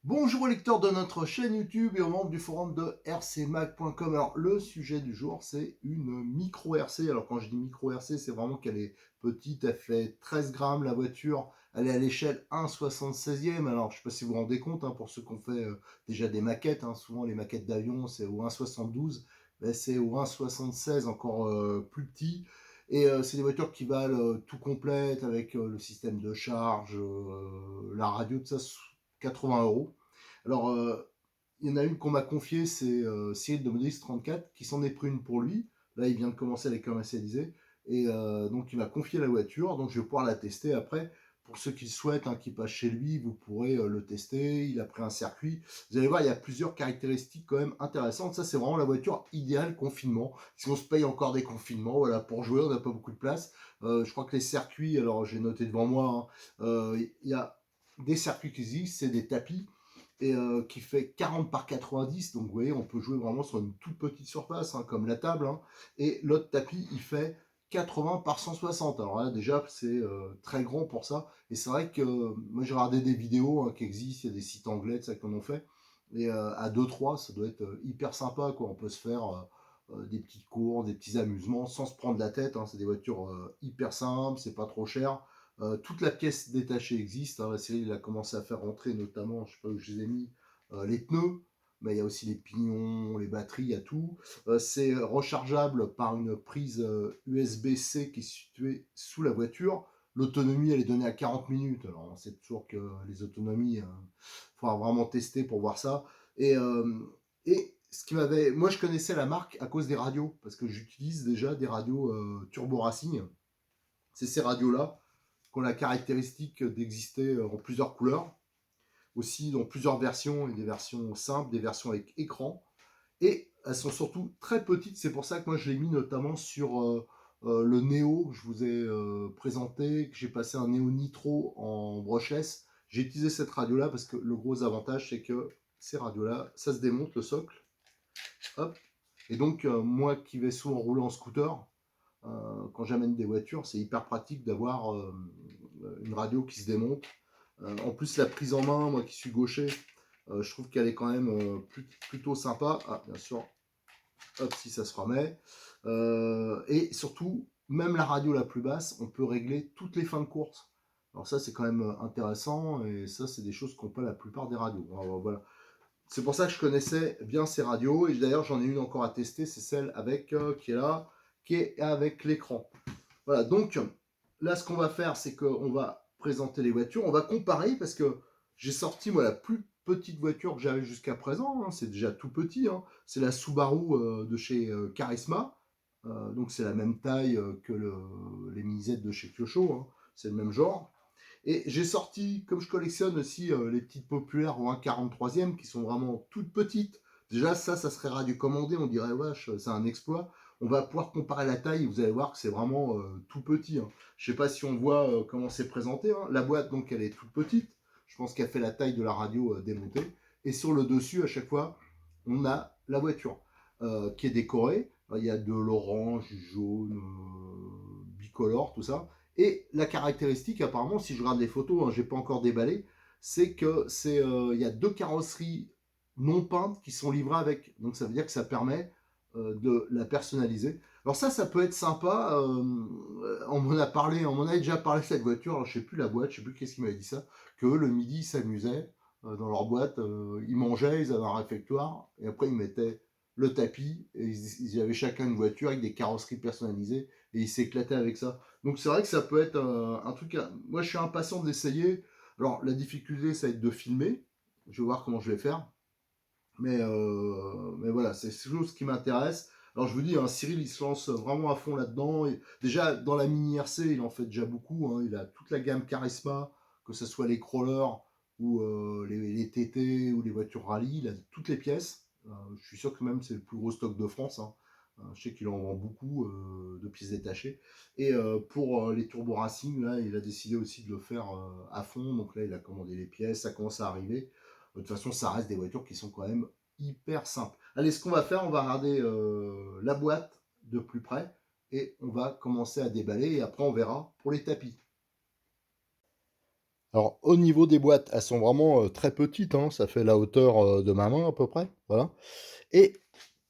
Bonjour aux lecteurs de notre chaîne YouTube et aux membres du forum de rcmac.com. Alors le sujet du jour c'est une micro RC. Alors quand je dis micro RC, c'est vraiment qu'elle est petite, elle fait 13 grammes la voiture, elle est à l'échelle 1/76e. Alors je ne sais pas si vous vous rendez compte, pour ceux qui ont fait déjà des maquettes, souvent les maquettes d'avion c'est au 1/72, ben, c'est au 1/76 encore plus petit. Et c'est des voitures qui valent tout complète avec le système de charge, la radio, tout ça, 80 euros. Alors, il y en a une qu'on m'a confiée, c'est Cyril de Modis 34, qui s'en est pris une pour lui. Là, il vient de commencer à les commercialiser. Et donc, il m'a confié la voiture. Donc, je vais pouvoir la tester après. Pour ceux qui le souhaitent, qui passent chez lui, vous pourrez le tester. Il a pris un circuit. Vous allez voir, il y a plusieurs caractéristiques quand même intéressantes. Ça, c'est vraiment la voiture idéale confinement. Si on se paye encore des confinements, voilà, pour jouer, on n'a pas beaucoup de place. Je crois que les circuits, alors j'ai noté devant moi, il y a des circuits qui existent, c'est des tapis et qui fait 40 par 90, donc vous voyez on peut jouer vraiment sur une toute petite surface comme la table, et l'autre tapis il fait 80 par 160, alors là déjà c'est très grand pour ça, et c'est vrai que moi j'ai regardé des vidéos qui existent, il y a des sites anglais de ça qu'on en fait, et à 2-3 ça doit être hyper sympa quoi, on peut se faire des petites courses, des petits amusements sans se prendre la tête, c'est des voitures hyper simples, c'est pas trop cher. Toute la pièce détachée existe, la série il a commencé à faire rentrer notamment, je sais pas où je les ai mis, les pneus, mais il y a aussi les pignons, les batteries, il y a tout. C'est rechargeable par une prise USB-C qui est située sous la voiture. L'autonomie elle est donnée à 40 minutes, alors on sait toujours que les autonomies, faudra vraiment tester pour voir ça. Et, ce qui m'avait, moi je connaissais la marque à cause des radios, parce que j'utilise déjà des radios Turbo Racing. C'est ces radios-là qui ont la caractéristique d'exister en plusieurs couleurs, aussi dans plusieurs versions, et des versions simples, des versions avec écran, et elles sont surtout très petites, c'est pour ça que moi je l'ai mis notamment sur le Neo, je vous ai présenté, que j'ai passé un Neo Nitro en brushless. J'ai utilisé cette radio-là parce que le gros avantage c'est que ces radios-là, ça se démonte le socle, hop, et donc moi qui vais souvent rouler en scooter, quand j'amène des voitures, c'est hyper pratique d'avoir une radio qui se démonte. En plus, la prise en main, moi qui suis gaucher, je trouve qu'elle est quand même plutôt sympa. Ah, bien sûr, hop, si ça se remet. Et surtout, même la radio la plus basse, on peut régler toutes les fins de course. Alors ça, c'est quand même intéressant, et ça, c'est des choses qu'ont pas la plupart des radios. Alors, voilà. C'est pour ça que je connaissais bien ces radios, et d'ailleurs, j'en ai une encore à tester, c'est celle avec qui est là, qui est avec l'écran. Voilà, donc là, ce qu'on va faire, c'est qu'on va présenter les voitures, on va comparer, parce que j'ai sorti, moi, la plus petite voiture que j'avais jusqu'à présent, c'est déjà tout petit, c'est la Subaru de chez Charisma, donc c'est la même taille que les Mini Z de chez Kyosho, c'est le même genre. Et j'ai sorti, comme je collectionne aussi les petites populaires au 1/43e qui sont vraiment toutes petites. Déjà, ça serait radiocommandé, on dirait, wesh, c'est un exploit. On va pouvoir comparer la taille, vous allez voir que c'est vraiment tout petit. Je sais pas si on voit comment c'est présenté. La boîte, donc, elle est toute petite. Je pense qu'elle fait la taille de la radio démontée. Et sur le dessus, à chaque fois, on a la voiture qui est décorée. Il y a de l'orange, du jaune, bicolore, tout ça. Et la caractéristique, apparemment, si je regarde les photos, j'ai pas encore déballé, c'est que il y a 2 carrosseries non peintes qui sont livrées avec. Donc ça veut dire que ça permet de la personnaliser. Alors ça peut être sympa. On m'en a parlé, on m'en avait déjà parlé de cette voiture. Alors je sais plus la boîte, je sais plus qu'est-ce qui m'avait dit ça. Que le midi ils s'amusaient dans leur boîte, ils mangeaient, ils avaient un réfectoire et après ils mettaient le tapis et ils avaient chacun une voiture avec des carrosseries personnalisées et ils s'éclataient avec ça. Donc c'est vrai que ça peut être un truc. Moi je suis impatient d'essayer. Alors la difficulté ça va être de filmer. Je vais voir comment je vais faire. Mais voilà, c'est quelque chose qui m'intéresse. Alors je vous dis, Cyril il se lance vraiment à fond là-dedans. Déjà dans la mini RC, il en fait déjà beaucoup. Il a toute la gamme Charisma, que ce soit les crawlers ou les TT ou les voitures rallye. Il a toutes les pièces. Je suis sûr que même c'est le plus gros stock de France, hein. Je sais qu'il en vend beaucoup de pièces détachées. Et pour les Turbo Racing, là, il a décidé aussi de le faire à fond. Donc là, il a commandé les pièces, ça commence à arriver. De toute façon, ça reste des voitures qui sont quand même hyper simples. Allez, ce qu'on va faire, on va regarder la boîte de plus près et on va commencer à déballer et après on verra pour les tapis. Alors, au niveau des boîtes, elles sont vraiment très petites, hein, ça fait la hauteur de ma main à peu près. Voilà. Et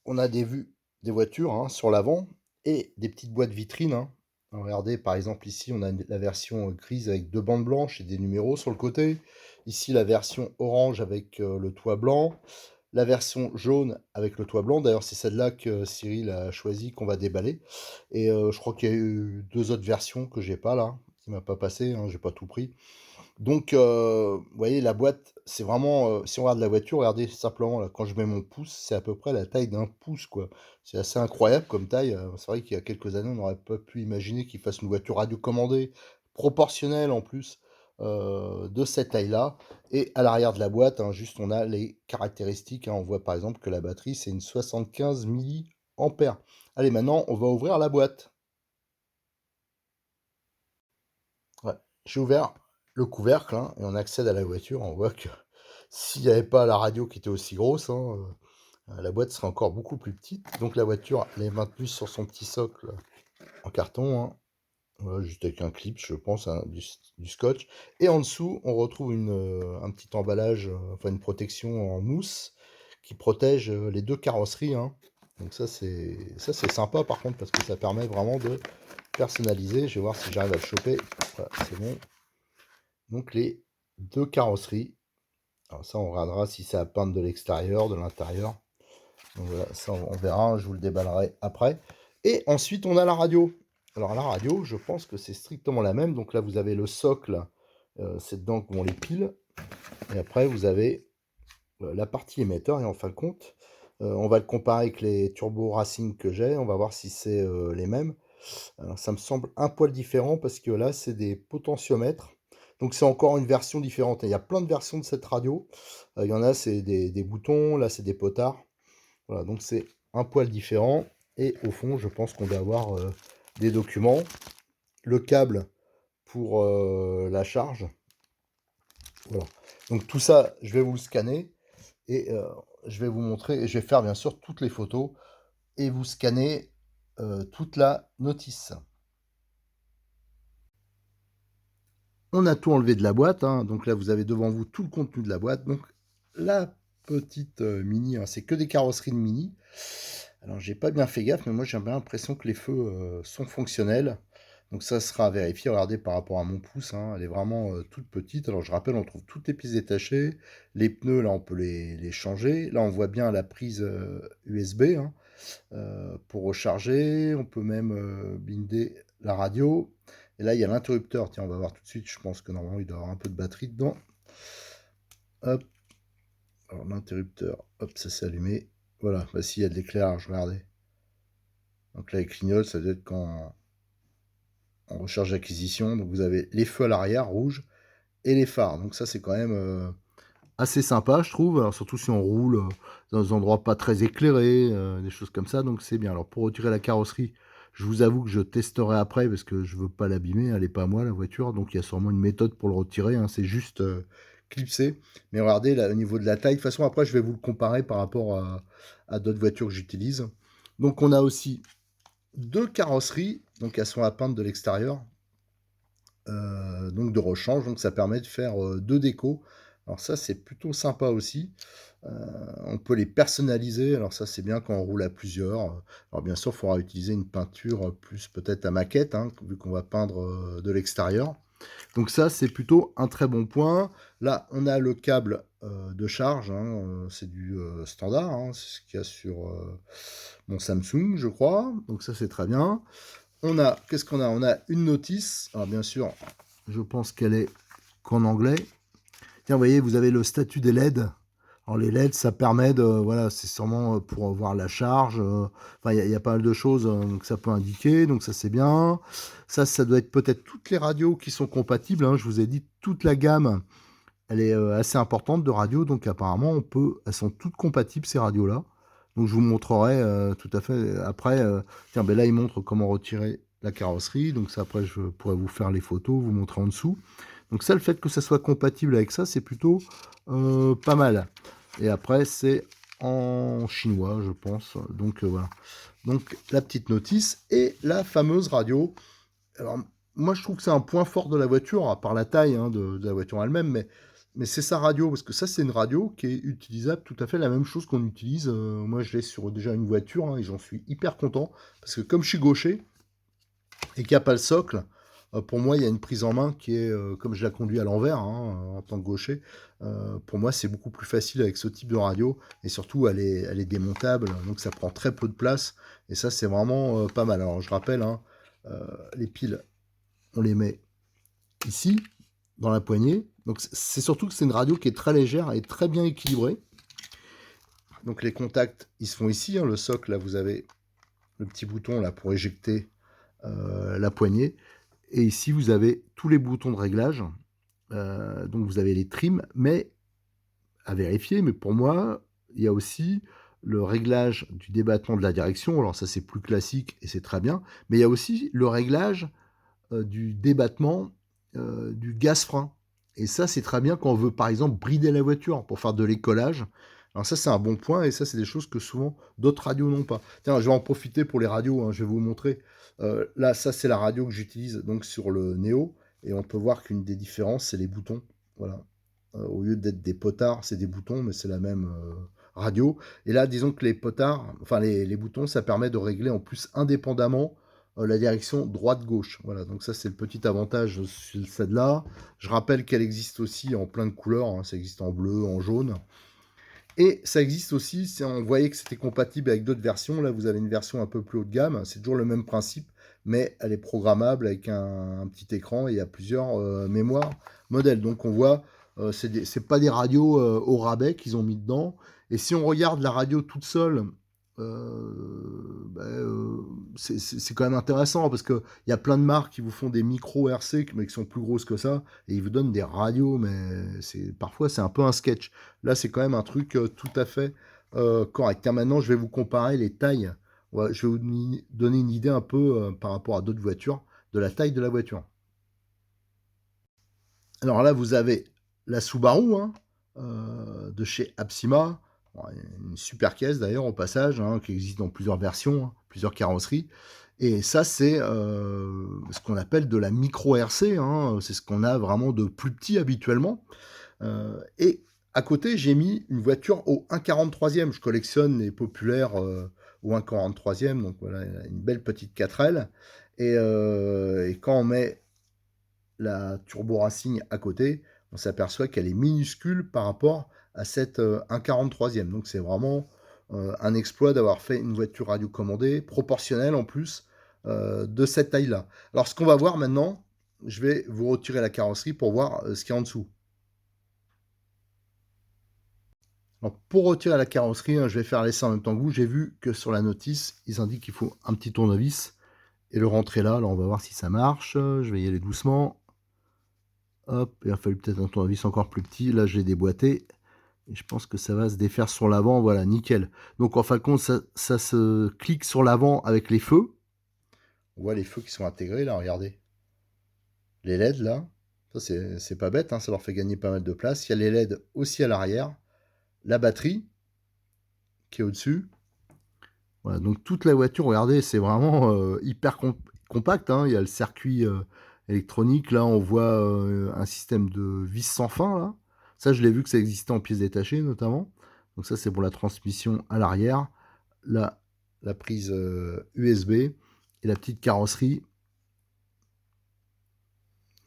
on a des vues des voitures hein, sur l'avant et des petites boîtes vitrines, hein. Alors, regardez, par exemple, ici, on a la version grise avec 2 bandes blanches et des numéros sur le côté. Ici, la version orange avec le toit blanc. La version jaune avec le toit blanc. D'ailleurs, c'est celle-là que Cyril a choisi qu'on va déballer. Et je crois qu'il y a eu 2 autres versions que j'ai pas là, qui m'a pas passé, hein, j'ai pas tout pris. Donc, vous voyez, la boîte, c'est vraiment, si on regarde la voiture, regardez simplement, là, quand je mets mon pouce, c'est à peu près la taille d'un pouce, quoi. C'est assez incroyable comme taille. C'est vrai qu'il y a quelques années, on n'aurait pas pu imaginer qu'ils fassent une voiture radiocommandée, proportionnelle en plus, de cette taille-là. Et à l'arrière de la boîte, hein, juste, on a les caractéristiques, hein. On voit par exemple que la batterie, c'est une 75 milliampères. Allez, maintenant, on va ouvrir la boîte. Ouais, j'ai ouvert le couvercle hein, et on accède à la voiture. On voit que s'il n'y avait pas la radio qui était aussi grosse, hein, la boîte serait encore beaucoup plus petite. Donc la voiture, elle est maintenue sur son petit socle en carton, hein. Voilà, juste avec un clip, je pense, hein, du scotch. Et en dessous, on retrouve un petit emballage, enfin une protection en mousse qui protège les deux carrosseries, hein. Donc ça c'est sympa par contre parce que ça permet vraiment de personnaliser. Je vais voir si j'arrive à le choper. Voilà, c'est bon. Donc les deux carrosseries. Alors ça, on regardera si c'est à peindre de l'extérieur, de l'intérieur. Donc voilà, ça on verra, je vous le déballerai après. Et ensuite, on a la radio. Alors la radio, je pense que c'est strictement la même. Donc là, vous avez le socle, c'est dedans que vont les piles. Et après, vous avez la partie émetteur. Et en fin de compte, on va le comparer avec les Turbo Racing que j'ai. On va voir si c'est les mêmes. Alors ça me semble un poil différent parce que là, c'est des potentiomètres. Donc c'est encore une version différente. Il y a plein de versions de cette radio. Il y en a, c'est des boutons. Là, c'est des potards. Voilà, donc c'est un poil différent. Et au fond, je pense qu'on va avoir des documents. Le câble pour la charge. Voilà. Donc tout ça, je vais vous le scanner. Et je vais vous montrer. Et je vais faire bien sûr toutes les photos. Et vous scanner toute la notice. On a tout enlevé de la boîte, hein. Donc là, vous avez devant vous tout le contenu de la boîte. Donc la petite Mini, hein, c'est que des carrosseries de Mini. Alors, j'ai pas bien fait gaffe, mais moi, j'ai bien l'impression que les feux sont fonctionnels. Donc ça sera à vérifier. Regardez par rapport à mon pouce, hein, elle est vraiment toute petite. Alors je rappelle, on trouve toutes les pièces détachées. Les pneus, là, on peut les changer. Là, on voit bien la prise USB hein, pour recharger. On peut même blinder la radio. Et là, il y a l'interrupteur. Tiens, on va voir tout de suite. Je pense que normalement, il doit y avoir un peu de batterie dedans. Hop. Alors, l'interrupteur, hop, ça s'est allumé. Voilà, bah, s'il y a de l'éclairage, regardez. Donc là, il clignote, ça doit être quand on recharge l'acquisition. Donc, vous avez les feux à l'arrière, rouge, et les phares. Donc ça, c'est quand même assez sympa, je trouve. Alors, surtout si on roule dans des endroits pas très éclairés, des choses comme ça. Donc, c'est bien. Alors, pour retirer la carrosserie, je vous avoue que je testerai après parce que je veux pas l'abîmer. Elle n'est pas à moi, la voiture. Donc, il y a sûrement une méthode pour le retirer, hein. C'est juste clipsé. Mais regardez, là, au niveau de la taille, de toute façon, après, je vais vous le comparer par rapport à d'autres voitures que j'utilise. Donc, on a aussi deux carrosseries. Donc, elles sont à peindre de l'extérieur. Donc, de rechange. Donc, ça permet de faire deux décos. Alors, ça, c'est plutôt sympa aussi. On peut les personnaliser. Alors, ça, c'est bien quand on roule à plusieurs. Alors, bien sûr, il faudra utiliser une peinture plus peut-être à maquette, hein, vu qu'on va peindre de l'extérieur. Donc ça, c'est plutôt un très bon point. Là, on a le câble de charge, hein, c'est du standard, hein, c'est ce qu'il y a sur mon Samsung, je crois. Donc ça, c'est très bien. On a, qu'est-ce qu'on a? On a une notice. Alors bien sûr, je pense qu'elle est qu'en anglais. Tiens, vous voyez, vous avez le statut des LED. Alors les LED, ça permet de, voilà, c'est sûrement pour voir la charge. Enfin, il y a pas mal de choses que ça peut indiquer, donc ça c'est bien. Ça doit être peut-être toutes les radios qui sont compatibles, hein. Je vous ai dit, toute la gamme, elle est assez importante de radios, donc apparemment, elles sont toutes compatibles ces radios-là. Donc je vous montrerai tout à fait après. Tiens, ben là, il montre comment retirer la carrosserie. Donc ça, après, je pourrais vous faire les photos, vous montrer en dessous. Donc ça, le fait que ça soit compatible avec ça, c'est plutôt pas mal. Et après, c'est en chinois, je pense. Donc voilà. Donc la petite notice et la fameuse radio. Alors moi, je trouve que c'est un point fort de la voiture, à part la taille hein, de la voiture elle-même, mais c'est sa radio, parce que ça, c'est une radio qui est utilisable tout à fait la même chose qu'on utilise. Moi, je l'ai sur déjà une voiture, hein, et j'en suis hyper content, parce que comme je suis gaucher, et qu'il n'y a pas le socle, pour moi, il y a une prise en main qui est, comme je la conduis à l'envers, hein, en tant que gaucher, pour moi, c'est beaucoup plus facile avec ce type de radio, et surtout, elle est démontable, donc ça prend très peu de place, et ça, c'est vraiment pas mal. Alors, je rappelle, hein, les piles, on les met ici, dans la poignée. Donc, c'est surtout que c'est une radio qui est très légère et très bien équilibrée. Donc, les contacts, ils se font ici, hein, le socle, là, vous avez le petit bouton là pour éjecter la poignée. Et ici, vous avez tous les boutons de réglage. Donc, vous avez les trims, mais à vérifier. Mais pour moi, il y a aussi le réglage du débattement de la direction. Alors, ça, c'est plus classique et c'est très bien. Mais il y a aussi le réglage du débattement du gaz-frein. Et ça, c'est très bien quand on veut, par exemple, brider la voiture pour faire de l'écolage. Alors ça, c'est un bon point, et ça, c'est des choses que souvent d'autres radios n'ont pas. Tiens, je vais en profiter pour les radios, hein, je vais vous montrer. Là, ça, c'est la radio que j'utilise donc sur le Neo, et on peut voir qu'une des différences, c'est les boutons. Voilà. Au lieu d'être des potards, c'est des boutons, mais c'est la même radio. Et là, disons que les potards, enfin les boutons, ça permet de régler en plus indépendamment la direction droite-gauche. Voilà, donc ça c'est le petit avantage sur celle-là. Je rappelle qu'elle existe aussi en plein de couleurs, hein. Ça existe en bleu, en jaune. Et ça existe aussi, si on voyait que c'était compatible avec d'autres versions, là vous avez une version un peu plus haut de gamme, c'est toujours le même principe, mais elle est programmable avec un petit écran et il y a plusieurs mémoires modèles. Donc on voit, c'est pas des radios au rabais qu'ils ont mis dedans. Et si on regarde la radio toute seule, c'est quand même intéressant parce qu'il y a plein de marques qui vous font des micro RC mais qui sont plus grosses que ça et ils vous donnent des radios, mais parfois c'est un peu un sketch. Là, c'est quand même un truc tout à fait correct. Tiens, maintenant, je vais vous comparer les tailles. Ouais, je vais vous donner une idée un peu par rapport à d'autres voitures de la taille de la voiture. Alors là, vous avez la Subaru hein, de chez Apsima. Bon, une super caisse d'ailleurs au passage, hein, qui existe dans plusieurs versions, hein, plusieurs carrosseries. Et ça, c'est ce qu'on appelle de la micro RC. Hein, c'est ce qu'on a vraiment de plus petit habituellement. Et à côté, j'ai mis une voiture au 1,43e. Je collectionne les populaires au 1,43e. Donc voilà, une belle petite 4L. Et quand on met la Turbo Racing à côté, on s'aperçoit qu'elle est minuscule par rapport à cette 1,43e. Donc c'est vraiment un exploit d'avoir fait une voiture radiocommandée, proportionnelle en plus, de cette taille-là. Alors ce qu'on va voir maintenant, je vais vous retirer la carrosserie pour voir ce qu'il y a en dessous. Alors, pour retirer la carrosserie, hein, je vais faire l'essai en même temps que vous. J'ai vu que sur la notice, ils indiquent qu'il faut un petit tournevis et le rentrer là. Alors on va voir si ça marche. Je vais y aller doucement. Hop, il a fallu peut-être un tournevis encore plus petit. Là, je l'ai déboîté. Et je pense que ça va se défaire sur l'avant. Voilà, nickel. Donc en fin de compte, ça se clique sur l'avant avec les feux. On voit les feux qui sont intégrés là, regardez. Les LED là. Ça, c'est pas bête, hein, ça leur fait gagner pas mal de place. Il y a les LED aussi à l'arrière. La batterie qui est au-dessus. Voilà, donc toute la voiture, regardez, c'est vraiment hyper compact. Hein. Il y a le circuit électronique. Là, on voit un système de vis sans fin. Là. Ça, je l'ai vu que ça existait en pièces détachées, notamment. Donc ça, c'est pour la transmission à l'arrière. Là, la prise USB et la petite carrosserie.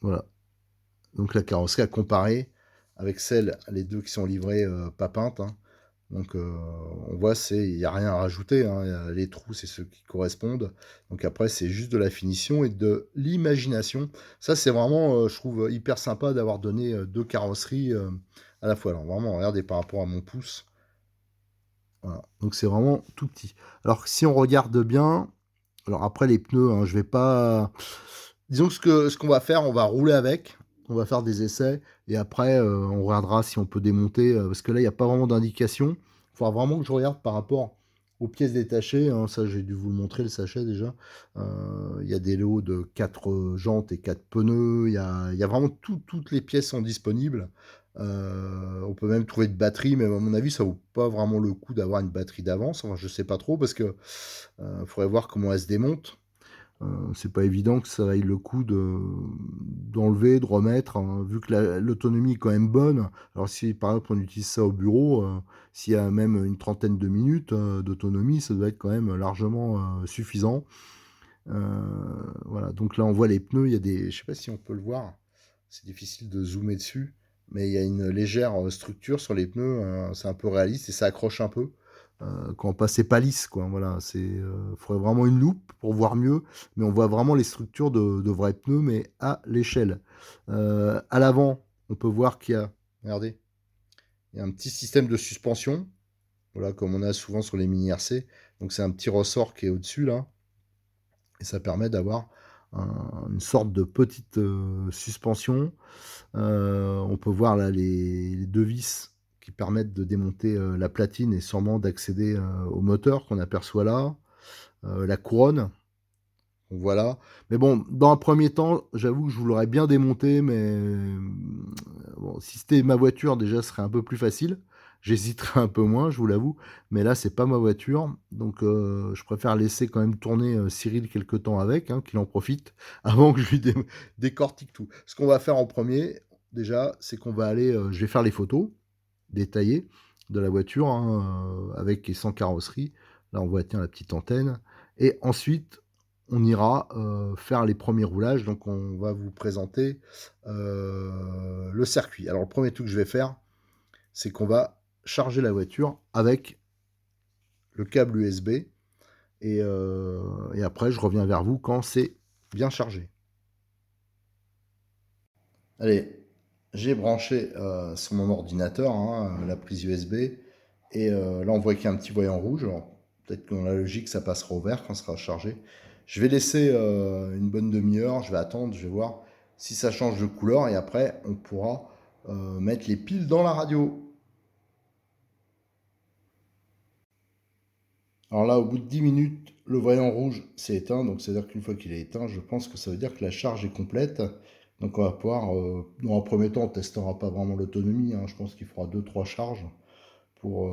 Voilà. Donc la carrosserie à comparer avec celle, les deux qui sont livrées pas peintes. Hein. Donc on voit, il n'y a rien à rajouter, hein. Les trous, c'est ceux qui correspondent. Donc après, c'est juste de la finition et de l'imagination. Ça, c'est vraiment, je trouve, hyper sympa d'avoir donné deux carrosseries à la fois. Alors vraiment, regardez par rapport à mon pouce. Voilà. Donc c'est vraiment tout petit. Alors si on regarde bien, alors après les pneus, hein, je vais pas... Disons que ce qu'on va faire, on va rouler avec, on va faire des essais, et après, on regardera si on peut démonter, parce que là, il n'y a pas vraiment d'indication. Il faudra vraiment que je regarde par rapport aux pièces détachées, hein, ça j'ai dû vous le montrer le sachet déjà. Il y a des lots de 4 jantes et 4 pneus, il y a vraiment toutes les pièces sont disponibles. On peut même trouver de batterie, mais à mon avis ça vaut pas vraiment le coup d'avoir une batterie d'avance. Enfin, je sais pas trop parce que faudrait voir comment elle se démonte. C'est pas évident que ça vaille le coup d'enlever, de remettre, hein, vu que l'autonomie est quand même bonne. Alors si par exemple on utilise ça au bureau, s'il y a même une trentaine de minutes d'autonomie, ça doit être quand même largement suffisant. Voilà, donc là on voit les pneus, il y a des, je sais pas si on peut le voir, c'est difficile de zoomer dessus, mais il y a une légère structure sur les pneus, c'est un peu réaliste et ça accroche un peu. Quand on passe, c'est pas lisse, quoi. Voilà, faudrait vraiment une loupe pour voir mieux, mais on voit vraiment les structures de vrais pneus, mais à l'échelle. À l'avant, on peut voir qu'il y a, regardez, il y a un petit système de suspension, voilà, comme on a souvent sur les mini RC. Donc c'est un petit ressort qui est au-dessus là, et ça permet d'avoir une sorte de petite suspension. On peut voir là les deux vis qui permettent de démonter la platine et sûrement d'accéder au moteur qu'on aperçoit là. La couronne, voilà. Mais bon, dans un premier temps, j'avoue que je vous l'aurais bien démonté, mais bon, si c'était ma voiture, déjà, ce serait un peu plus facile. J'hésiterais un peu moins, je vous l'avoue. Mais là, c'est pas ma voiture. Donc, je préfère laisser quand même tourner Cyril quelques temps avec, hein, qu'il en profite, avant que je lui décortique tout. Ce qu'on va faire en premier, déjà, c'est qu'on va aller... je vais faire les photos détaillées de la voiture, hein, avec et sans carrosserie. Là, on voit, tiens, la petite antenne. Et ensuite, on ira faire les premiers roulages. Donc, on va vous présenter le circuit. Alors, le premier truc que je vais faire, c'est qu'on va charger la voiture avec le câble USB. Et après, je reviens vers vous quand c'est bien chargé. Allez, j'ai branché sur mon ordinateur, hein, la prise USB. Et là, on voit qu'il y a un petit voyant rouge. Alors, peut-être que dans la logique, ça passera au vert quand ça sera chargé. Je vais laisser une bonne demi-heure. Je vais attendre, je vais voir si ça change de couleur. Et après, on pourra mettre les piles dans la radio. Alors là, au bout de 10 minutes, le voyant rouge s'est éteint. Donc, c'est-à-dire qu'une fois qu'il est éteint, je pense que ça veut dire que la charge est complète. Donc, on va pouvoir, dans un premier temps, on ne testera pas vraiment l'autonomie, hein. Je pense qu'il faudra 2-3 charges pour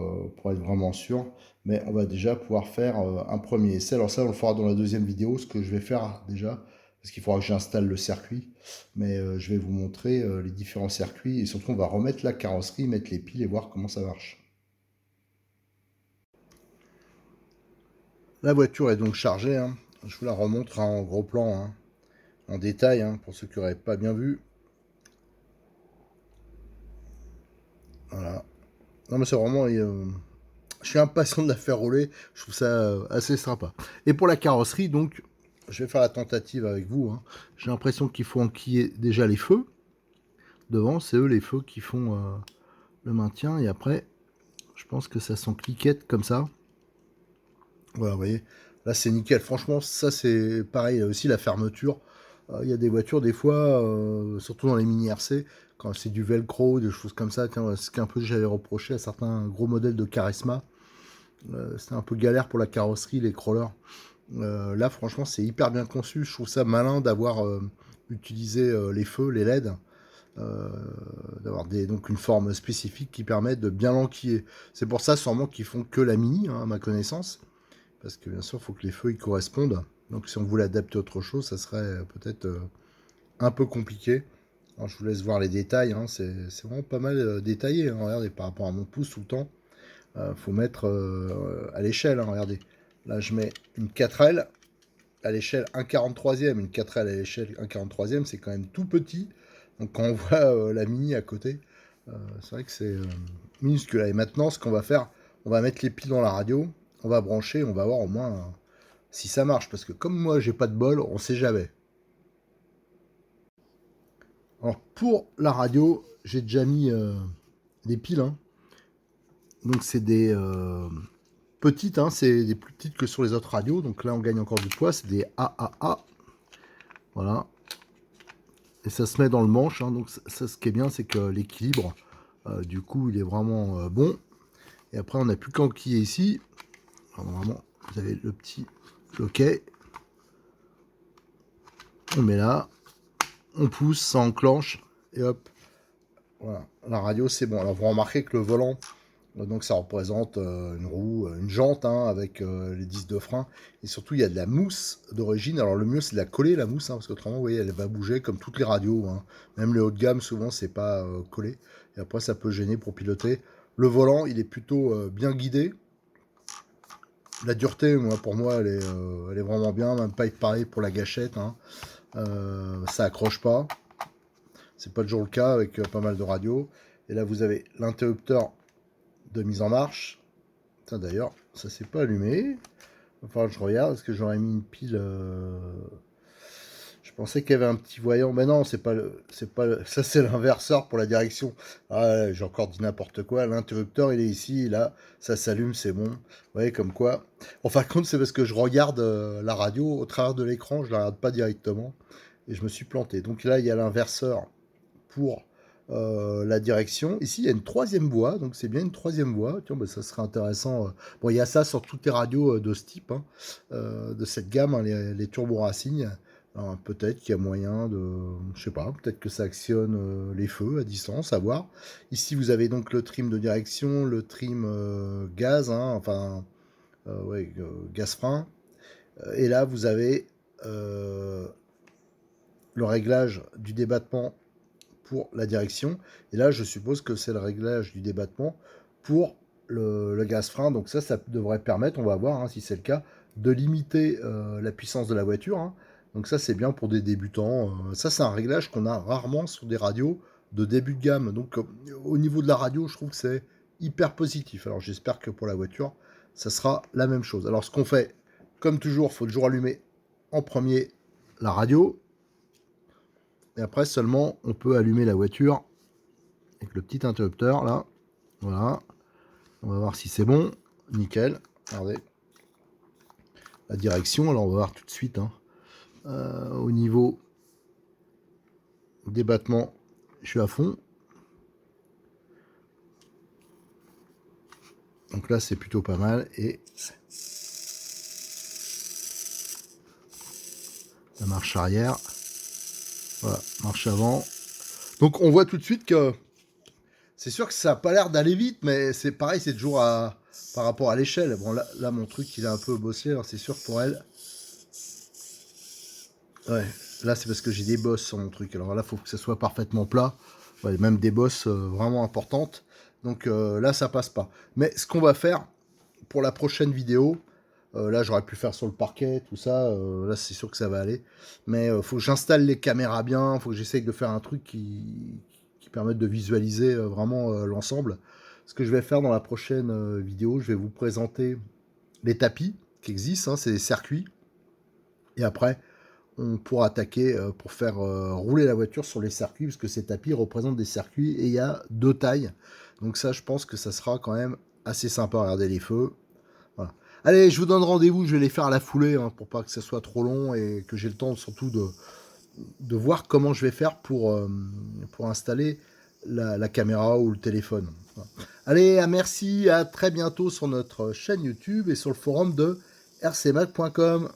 être vraiment sûr. Mais on va déjà pouvoir faire un premier essai. Alors ça, on le fera dans la deuxième vidéo, ce que je vais faire déjà, parce qu'il faudra que j'installe le circuit. Mais je vais vous montrer les différents circuits. Et surtout, on va remettre la carrosserie, mettre les piles et voir comment ça marche. La voiture est donc chargée, hein. Je vous la remontre en gros plan, hein, en détail, hein, pour ceux qui n'auraient pas bien vu. Voilà. Non mais c'est vraiment... je suis impatient de la faire rouler. Je trouve ça assez sympa. Et pour la carrosserie, donc, je vais faire la tentative avec vous, hein. J'ai l'impression qu'il faut enquiller déjà les feux. Devant, c'est eux les feux qui font le maintien. Et après, je pense que ça s'encliquette comme ça. Voilà, vous voyez. Là, c'est nickel. Franchement, ça, c'est pareil. Il y a aussi la fermeture. Il y a des voitures, des fois, surtout dans les mini RC, quand c'est du velcro, des choses comme ça. Tiens, c'est un peu que j'avais reproché à certains gros modèles de Charisma. C'était un peu galère pour la carrosserie, les crawlers. Là, franchement, c'est hyper bien conçu. Je trouve ça malin d'avoir utilisé les feux, les LED, d'avoir donc une forme spécifique qui permet de bien l'enquiller. C'est pour ça, sûrement, qu'ils font que la mini, hein, à ma connaissance. Parce que bien sûr, il faut que les feux ils correspondent. Donc si on voulait adapter autre chose, ça serait peut-être un peu compliqué. Alors, je vous laisse voir les détails, hein. C'est vraiment pas mal détaillé, hein. Regardez, par rapport à mon pouce tout le temps, faut mettre à l'échelle, hein. Regardez, là je mets une 4L à l'échelle 1/43e. Une 4L à l'échelle 1/43e, c'est quand même tout petit. Donc quand on voit la mini à côté, c'est vrai que c'est minuscule. Et maintenant, ce qu'on va faire, on va mettre les piles dans la radio, on va brancher, on va voir au moins si ça marche. Parce que comme moi, j'ai pas de bol, on sait jamais. Alors pour la radio, j'ai déjà mis des piles, hein. Donc c'est des petites, hein, c'est des plus petites que sur les autres radios. Donc là, on gagne encore du poids. C'est des AAA. Voilà. Et ça se met dans le manche, hein. Donc ça, ce qui est bien, c'est que l'équilibre, du coup, il est vraiment bon. Et après, on n'a plus qu'à enquiller ici. Alors, normalement, vous avez le petit loquet. On met là, on pousse, ça enclenche, et hop, voilà, la radio c'est bon. Alors vous remarquez que le volant, donc ça représente une roue, une jante hein, avec les disques de frein, et surtout il y a de la mousse d'origine. Alors le mieux c'est de la coller la mousse, hein, parce qu'autrement vous voyez elle va bouger comme toutes les radios, hein. Même les haut de gamme souvent c'est pas collé, et après ça peut gêner pour piloter. Le volant il est plutôt bien guidé. La dureté, pour moi, elle est vraiment bien, même pas pareil pour la gâchette, hein. Ça accroche pas. C'est pas toujours le cas avec pas mal de radios. Et là, vous avez l'interrupteur de mise en marche. D'ailleurs, ça s'est pas allumé. Il va falloir que je regarde. Est-ce que j'aurais mis une pile Je pensais qu'il y avait un petit voyant. Mais non, c'est pas ça, c'est l'inverseur pour la direction. Ah, j'ai encore dit n'importe quoi. L'interrupteur, il est ici. Là, ça s'allume, c'est bon. Vous voyez, comme quoi. En fin de compte, c'est parce que je regarde la radio au travers de l'écran. Je la regarde pas directement. Et je me suis planté. Donc là, il y a l'inverseur pour la direction. Ici, il y a une troisième voie, donc c'est bien une troisième voie. Tiens, ça serait intéressant. Bon, il y a ça sur toutes les radios de ce type, hein, de cette gamme, hein, les Turbo Racing. Peut-être qu'il y a moyen de, je sais pas, peut-être que ça actionne les feux à distance, à voir. Ici, vous avez donc le trim de direction, le trim gaz, hein, enfin, ouais, gaz frein. Et là, vous avez le réglage du débattement pour la direction. Et là, je suppose que c'est le réglage du débattement pour le gaz frein. Donc ça devrait permettre, on va voir hein, si c'est le cas, de limiter la puissance de la voiture, hein. Donc ça, c'est bien pour des débutants. Ça, c'est un réglage qu'on a rarement sur des radios de début de gamme. Donc au niveau de la radio, je trouve que c'est hyper positif. Alors j'espère que pour la voiture, ça sera la même chose. Alors ce qu'on fait, comme toujours, il faut toujours allumer en premier la radio. Et après seulement, on peut allumer la voiture avec le petit interrupteur là. Voilà. On va voir si c'est bon. Nickel. Regardez. La direction, alors on va voir tout de suite. Hein. Au niveau des battements, je suis à fond. Donc là, c'est plutôt pas mal. Et la marche arrière. Voilà, marche avant. Donc on voit tout de suite que c'est sûr que ça n'a pas l'air d'aller vite, mais c'est pareil, c'est toujours par rapport à l'échelle. Bon, là, mon truc, il est un peu bossé, alors c'est sûr pour elle. Ouais, là, c'est parce que j'ai des bosses sur mon truc. Alors là, il faut que ça soit parfaitement plat. Ouais, même des bosses vraiment importantes. Donc là, ça passe pas. Mais ce qu'on va faire pour la prochaine vidéo, là, j'aurais pu faire sur le parquet, tout ça. Là, c'est sûr que ça va aller. Mais il faut que j'installe les caméras bien. Il faut que j'essaye de faire un truc qui permette de visualiser vraiment l'ensemble. Ce que je vais faire dans la prochaine vidéo, je vais vous présenter les tapis qui existent. Hein, c'est des circuits. Et après, on pourra attaquer pour faire rouler la voiture sur les circuits, parce que ces tapis représentent des circuits et il y a 2 tailles. Donc ça, je pense que ça sera quand même assez sympa. Regardez les feux. Voilà. Allez, je vous donne rendez-vous, je vais les faire à la foulée, hein, pour pas que ça soit trop long et que j'ai le temps surtout de voir comment je vais faire pour installer la caméra ou le téléphone. Voilà. Allez, merci, à très bientôt sur notre chaîne YouTube et sur le forum de rcmac.com.